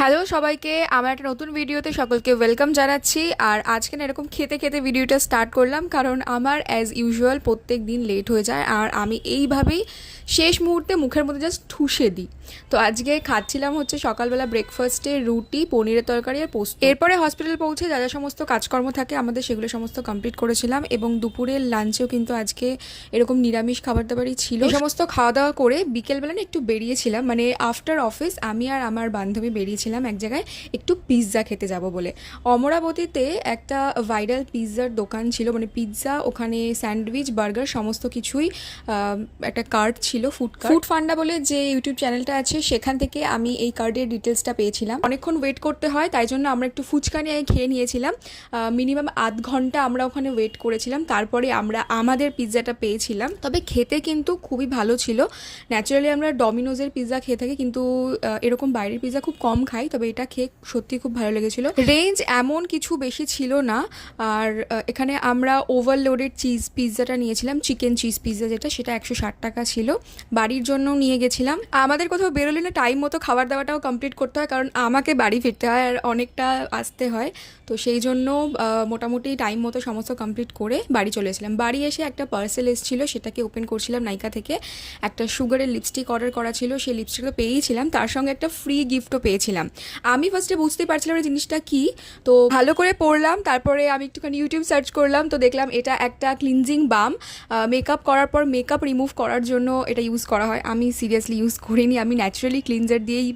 Hello সবাইকে, আমার একটা নতুন ভিডিওতে সকলকে ওয়েলকাম জানাচ্ছি। আর আজকে না এরকম খেতে খেতে ভিডিওটা স্টার্ট করলাম, কারণ আমার অ্যাজ ইউজুয়াল প্রত্যেক দিন লেট হয়ে যায় আর আমি এইভাবেই শেষ মুহূর্তে মুখের মধ্যে জাস্ট ঠুসে দিই। তো আজকে খাচ্ছিলাম হচ্ছে সকালবেলা ব্রেকফাস্টে রুটি, পনিরের তরকারি আর পোস্ত। এরপরে হসপিটাল পৌঁছে যা যা সমস্ত কাজকর্ম থাকে আমাদের সেগুলো সমস্ত কমপ্লিট করেছিলাম, এবং দুপুরের লাঞ্চেও কিন্তু আজকে এরকম নিরামিষ খাবার দাবারই ছিল। এই সমস্ত খাওয়া দাওয়া করে বিকেলবেলা না একটু বেরিয়েছিলাম, মানে আফটার অফিস আমি আর আমার বান্ধবী বেরিয়েছিলাম এক জায়গায় একটু পিৎজা খেতে যাব বলে। অমরাবতীতে একটা ভাইরাল পিৎজার দোকান ছিল, মানে পিৎজা, ওখানে স্যান্ডউইচ, বার্গার সমস্ত কিছুই একটা কার্ড ছিল, ফুড ফান্ডা বলে যে ইউটিউব চ্যানেলটা আছে, সেখান থেকে আমি এই কার্ডের ডিটেলসটা পেয়েছিলাম। অনেকক্ষণ ওয়েট করতে হয়, তাই জন্য আমরা একটু ফুচকা নিয়ে খেয়ে নিয়েছিলাম। মিনিমাম আধ ঘন্টা আমরা ওখানে ওয়েট করেছিলাম, তারপরে আমরা আমাদের পিৎজাটা পেয়েছিলাম। তবে খেতে কিন্তু খুবই ভালো ছিল। ন্যাচারালি আমরা ডমিনোজের পিৎজা খেয়ে থাকি, কিন্তু এরকম বাইরের পিৎজা খুব কম খাই, তবে এটা খেয়ে সত্যি খুব ভালো লেগেছিলো। রেঞ্জ এমন কিছু বেশি ছিল না। আর এখানে আমরা ওভারলোডেড চিজ পিৎজাটা নিয়েছিলাম, চিকেন চিজ পিৎজা যেটা, সেটা 160 টাকা ছিল। বাড়ির জন্য নিয়ে গেছিলাম। আমাদের কোথাও বেরোলে না টাইম মতো খাবার দাওয়াটাও কমপ্লিট করতে হয়, কারণ আমাকে বাড়ি ফিরতে হয় আর অনেকটা আসতে হয়। তো সেই জন্য মোটামুটি টাইম মতো সমস্ত কমপ্লিট করে বাড়ি চলে এসেছিলাম। বাড়ি এসে একটা পার্সেল এসেছিলো, সেটাকে ওপেন করছিলাম। নাইকা থেকে একটা সুগারের লিপস্টিক অর্ডার করা ছিল, সেই লিপস্টিকটা পেয়েছিলাম, তার সঙ্গে একটা ফ্রি গিফটও পেয়েছিলাম। আমি ফার্স্টে বুঝতেই পারছিলাম না জিনিসটা কী, তো ভালো করে পড়লাম, তারপরে আমি একটুখানি ইউটিউব সার্চ করলাম, তো দেখলাম এটা একটা ক্লিনজিং বাম। মেকআপ করার পর মেকআপ রিমুভ করার জন্য এটা ইউজ করা হয়। আমি সিরিয়াসলি ইউজ করিনি, আমি ন্যাচারালি ক্লিনজার দিয়েই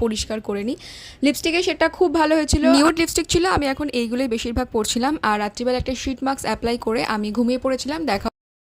পরিষ্কার করে নিই। লিপস্টিকে সেটা খুব ভালো হয়েছিল, নিউড লিপস্টিক ছিল। আমি এখন এইগুলোই বেশিরভাগ পরছিলাম। আর রাত্রিবেলা একটা শিট মাস্ক অ্যাপ্লাই করে আমি ঘুমিয়ে পড়েছিলাম। দেখা